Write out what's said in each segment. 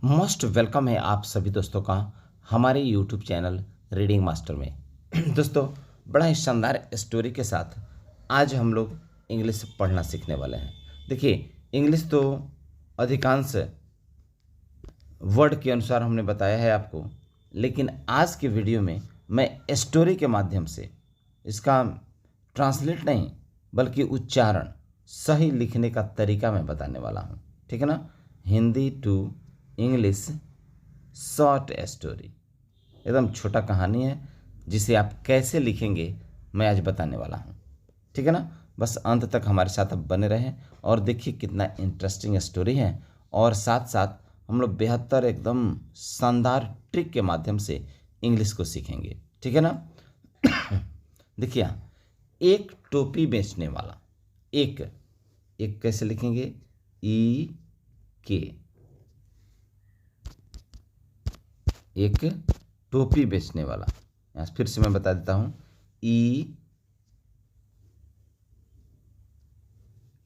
Most welcome है आप सभी दोस्तों का हमारे यूट्यूब चैनल रीडिंग मास्टर में। दोस्तों, बड़ा ही शानदार स्टोरी के साथ आज हम लोग इंग्लिश पढ़ना सीखने वाले हैं। देखिए, इंग्लिश तो अधिकांश वर्ड के अनुसार हमने बताया है आपको, लेकिन आज के वीडियो में मैं स्टोरी के माध्यम से इसका ट्रांसलेट नहीं बल्कि उच्चारण, सही लिखने का तरीका मैं बताने वाला हूँ। ठीक है ना। Hindi to English short story, एकदम छोटा कहानी है जिसे आप कैसे लिखेंगे मैं आज बताने वाला हूँ। ठीक है ना। बस अंत तक हमारे साथ आप बने रहें और देखिए कितना इंटरेस्टिंग स्टोरी है, और साथ साथ हम लोग बेहतर एकदम शानदार ट्रिक के माध्यम से इंग्लिश को सीखेंगे। ठीक है ना। देखिए, एक टोपी बेचने वाला, एक कैसे लिखेंगे? ई के, एक टोपी बेचने वाला। यहाँ फिर से मैं बता देता हूँ, ई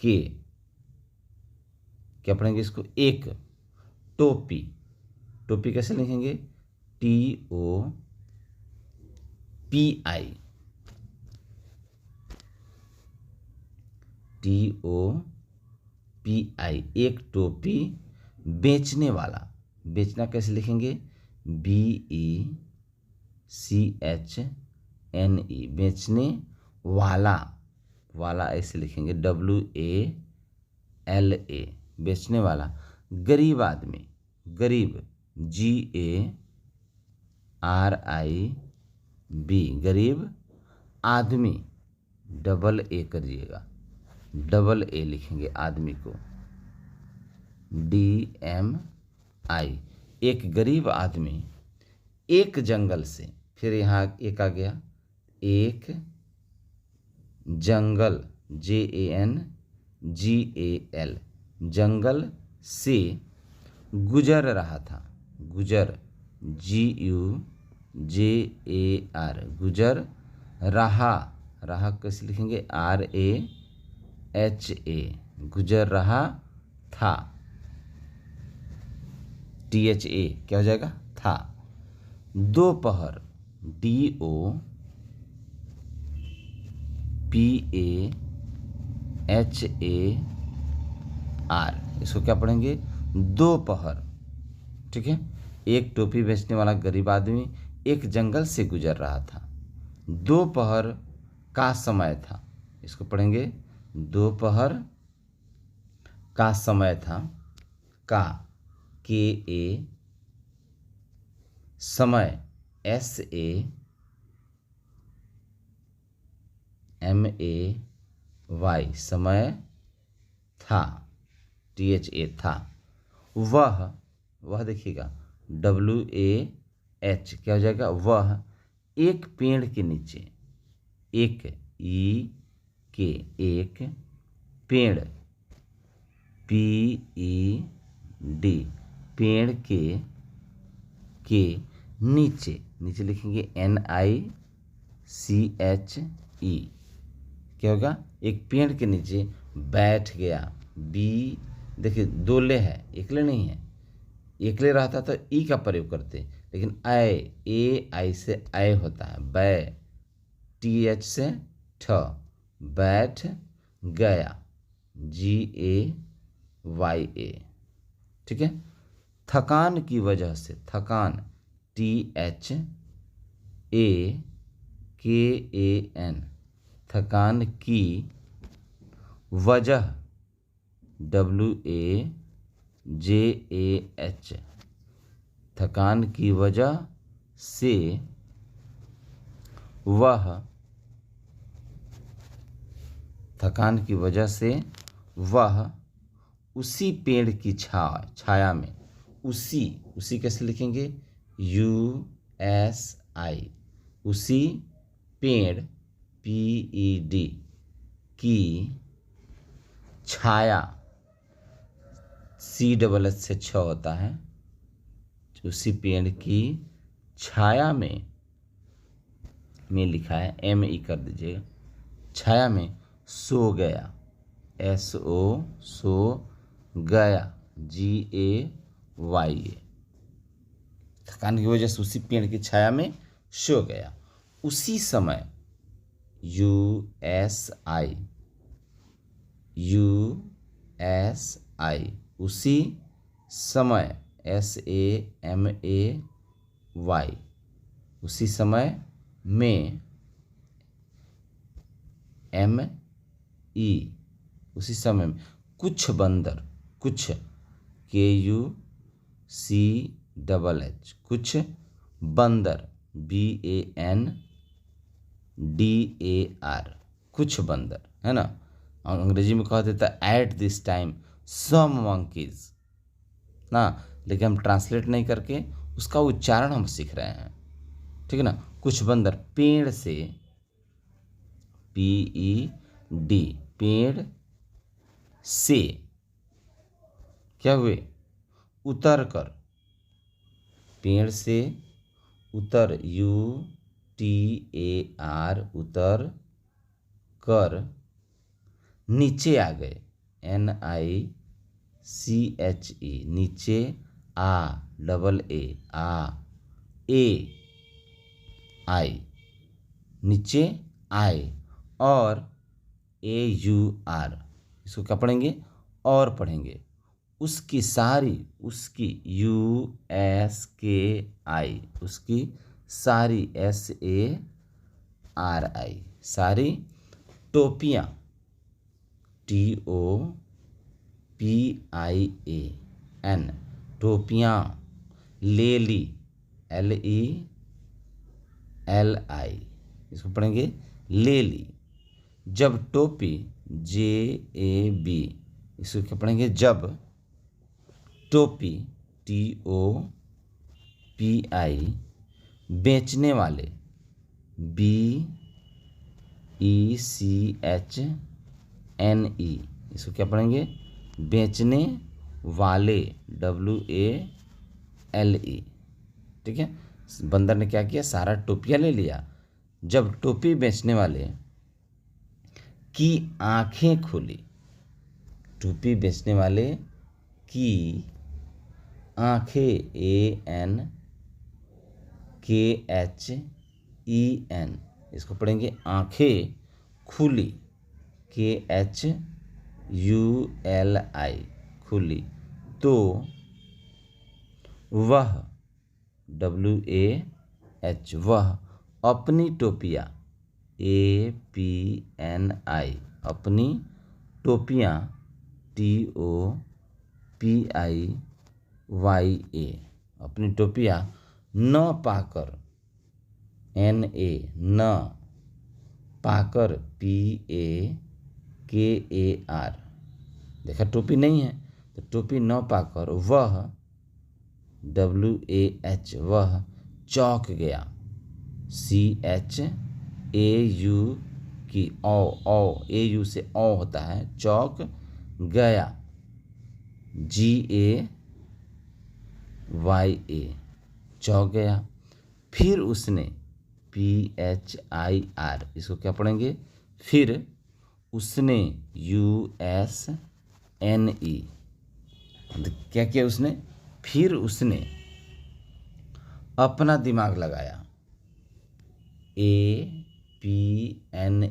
के, क्या पढ़ेंगे इसको? एक टोपी। टोपी कैसे लिखेंगे? TOPI, TOPI, एक टोपी बेचने वाला। बेचना कैसे लिखेंगे? BECHNE, बेचने वाला। वाला ऐसे लिखेंगे WALA, बेचने वाला। गरीब आदमी, गरीब GARIB, गरीब आदमी, AA करिएगा, AA लिखेंगे आदमी को, DMI, एक गरीब आदमी एक जंगल से। फिर यहाँ एक आ गया, एक जंगल, JANGAL, जंगल से गुजर रहा था। गुजर, GUJAR, गुजर रहा। रहा कैसे लिखेंगे? RAHA, गुजर रहा था। THA क्या हो जाएगा? था। दोपहर, DOPAHAR, इसको क्या पढ़ेंगे? दोपहर। ठीक है। एक टोपी बेचने वाला गरीब आदमी एक जंगल से गुजर रहा था। दोपहर का समय था, इसको पढ़ेंगे दोपहर का समय था। का, KA, समय, SAMAY, समय था, THA, था। वह देखिएगा WAH, क्या हो जाएगा? वह एक पेड़ के नीचे, एक के, एक पेड़, PED, पेड़ के नीचे, नीचे लिखेंगे NICHE, क्या होगा? एक पेड़ के नीचे बैठ गया। देखिए दोले है, एकले नहीं है। एकले रहता तो ई का प्रयोग करते, लेकिन आई से आय होता है। बै, TH से ठ, बैठ गया, GAYA। ठीक है। थकान की वजह से, थकान, THAKAN, थकान की वजह, WAJAH, थकान की वजह से वह, थकान की वजह से वह उसी पेड़ की छाया में, उसी कैसे लिखेंगे? USI, उसी पेड़, PED, की छाया, CHH से छ होता है। उसी पेड़ की छाया में लिखा है, ME कर दीजिएगा, छाया में सो गया, SO, सो गया, GAYA, थकान की वजह से उसी पेड़ की छाया में सो गया। उसी समय USI उसी समय SAMAY उसी समय में ME उसी समय में कुछ बंदर, कुछ KUCHH कुछ बंदर BANDAR कुछ बंदर, है ना। अंग्रेजी में कहा देता है at this time some monkeys ना, लेकिन हम ट्रांसलेट नहीं करके उसका उच्चारण हम सीख रहे हैं, ठीक है ना। कुछ बंदर पेड़ से, PED पेड़ से क्या हुए, उतर कर, पेड़ से उतर UTAR उतर कर नीचे आ गए NICHE नीचे AI नीचे आए, और AUR इसको क्या पढ़ेंगे, और पढ़ेंगे। उसकी सारी, उसकी USKI उसकी सारी SARI सारी टोपियाँ TOPIAN टोपियाँ ले ली LELI इसको पढ़ेंगे ले ली। जब टोपी JAB इसको क्या पढ़ेंगे, जब टोपी TOPI बेचने वाले BECHNE इसको क्या पढ़ेंगे, बेचने वाले WALE, ठीक है। बंदर ने क्या किया, सारा टोपियाँ ले लिया। जब टोपी बेचने वाले की आंखें खुली, टोपी बेचने वाले की आंखें ANKHEN इसको पढ़ेंगे आंखें खुली KHULI खुली, तो वह WAH वह अपनी टोपियाँ APNI अपनी टोपियाँ TOPIYA अपनी टोपियाँ न पाकर NA न पाकर PAKAR देखा टोपी नहीं है तो टोपी न पाकर वह WAH वह चौंक गया CHAU की AU से औ होता है चौंक गया GAYA चौंक गया। फिर उसने PHIR इसको क्या पढ़ेंगे, फिर उसने USNE क्या किया उसने, फिर उसने अपना दिमाग लगाया APNA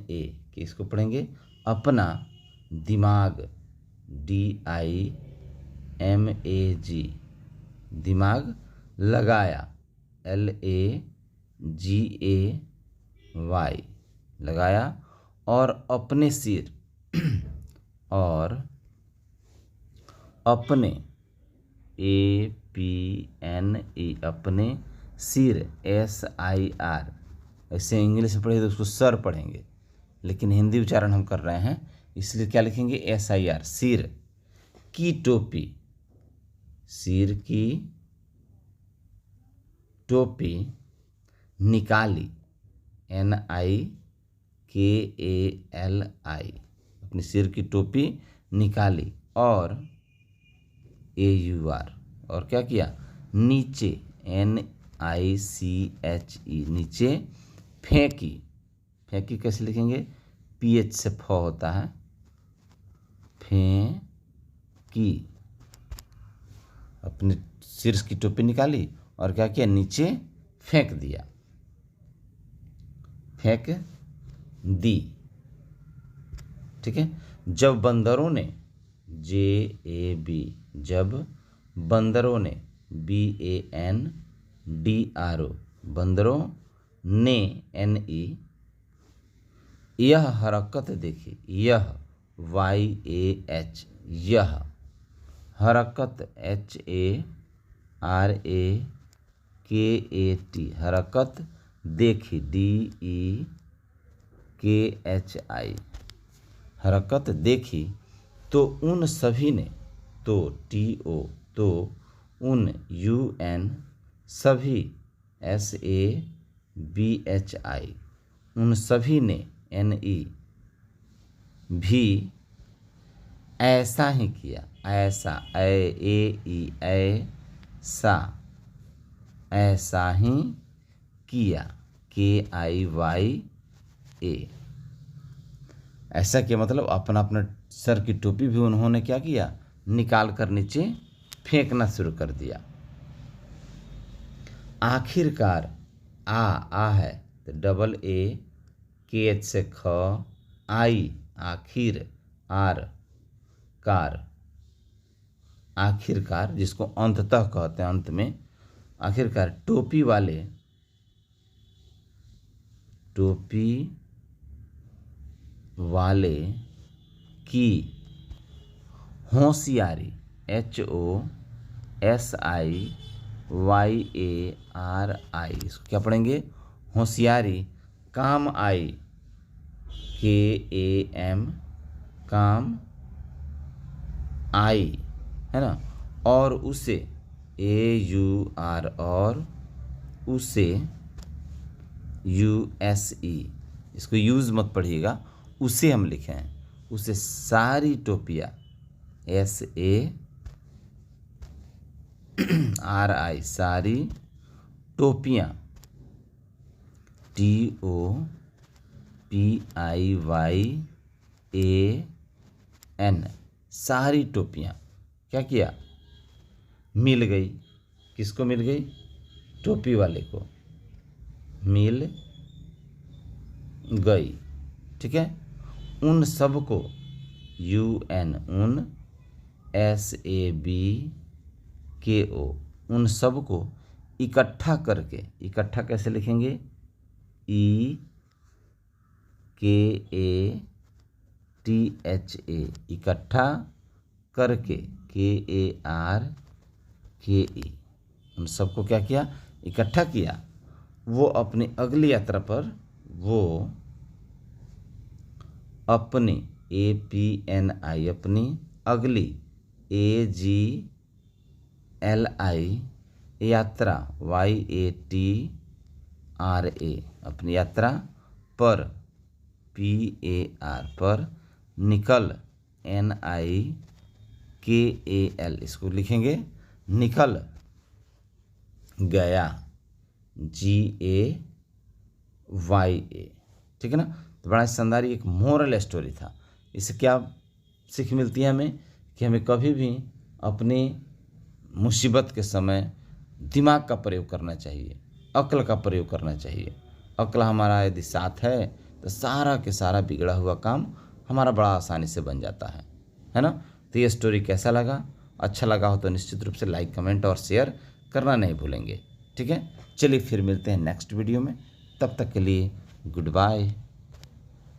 किसको पढ़ेंगे, अपना दिमाग DIMAG दिमाग लगाया LAGAY लगाया, और अपने सिर और अपने APNE अपने सिर SIR ऐसे इंग्लिश में पढ़े तो उसको सर पढ़ेंगे, लेकिन हिंदी उच्चारण हम कर रहे हैं इसलिए क्या लिखेंगे SIR सिर की टोपी, सिर की टोपी निकाली NIKALI अपनी सिर की टोपी निकाली, और AUR और क्या किया, नीचे NICHE नीचे फेंकी, फेंकी कैसे लिखेंगे, PH से फ होता है फेंकी, अपने सिर की टोपी निकाली और क्या किया, नीचे फेंक दिया, फेंक दी। ठीक है। जब बंदरों ने JAB, जब बंदरों ने BANDRO, बंदरों ने NE यह हरकत देखी, यह YAH, यह हरकत HARAKAT, हरकत देखी DEKHI, हरकत देखी। तो उन सभी ने, तो TO, तो उन UN, सभी SABHI, उन सभी ने NE भी ऐसा ही किया, ऐसा ऐसा, ऐसा ही किया KIYA। ऐसा किया मतलब अपना अपना सर की टोपी भी उन्होंने क्या किया, निकाल कर नीचे फेंकना शुरू कर दिया। आखिरकार, आ है तो AA KH से ख, आई आखिर, आर कार, आखिरकार जिसको अंततः कहते हैं, अंत में, आखिरकार टोपी वाले की होशियारी HOSIYARI, इसको क्या पढ़ेंगे, होशियारी काम आई KAM, काम आई, है ना, और उसे AUR, और उसे USE, इसको यूज़ मत पढ़िएगा, उसे हम लिखे हैं, उसे सारी टोपियाँ SARI, सारी टोपियाँ TOPIYAN, सारी टोपियाँ क्या किया, मिल गई। किसको मिल गई, टोपी वाले को मिल गई। ठीक है। उन सब को UN, उन SABKO, उन सब को इकट्ठा करके, इकट्ठा कैसे लिखेंगे, EKATHA, इकट्ठा करके KARKE, उन सबको क्या किया, इकट्ठा किया। वो अपनी अगली यात्रा पर, वो अपनी APNI, अपनी अगली AGLI यात्रा YATRA, अपनी यात्रा पर PAR, पर निकल NIKAL, इसको लिखेंगे निकल गया GAYA। ठीक है ना। तो बड़ा शानदार एक मोरल स्टोरी था। इससे क्या सीख मिलती है हमें, कि हमें कभी भी अपनी मुसीबत के समय दिमाग का प्रयोग करना चाहिए, अक्ल का प्रयोग करना चाहिए। अक्ल हमारा यदि साथ है तो सारा के सारा बिगड़ा हुआ काम हमारा बड़ा आसानी से बन जाता है ना। तो ये स्टोरी कैसा लगा, अच्छा लगा हो तो निश्चित रूप से लाइक, कमेंट और शेयर करना नहीं भूलेंगे। ठीक है। चलिए फिर मिलते हैं नेक्स्ट वीडियो में, तब तक के लिए गुड बाय।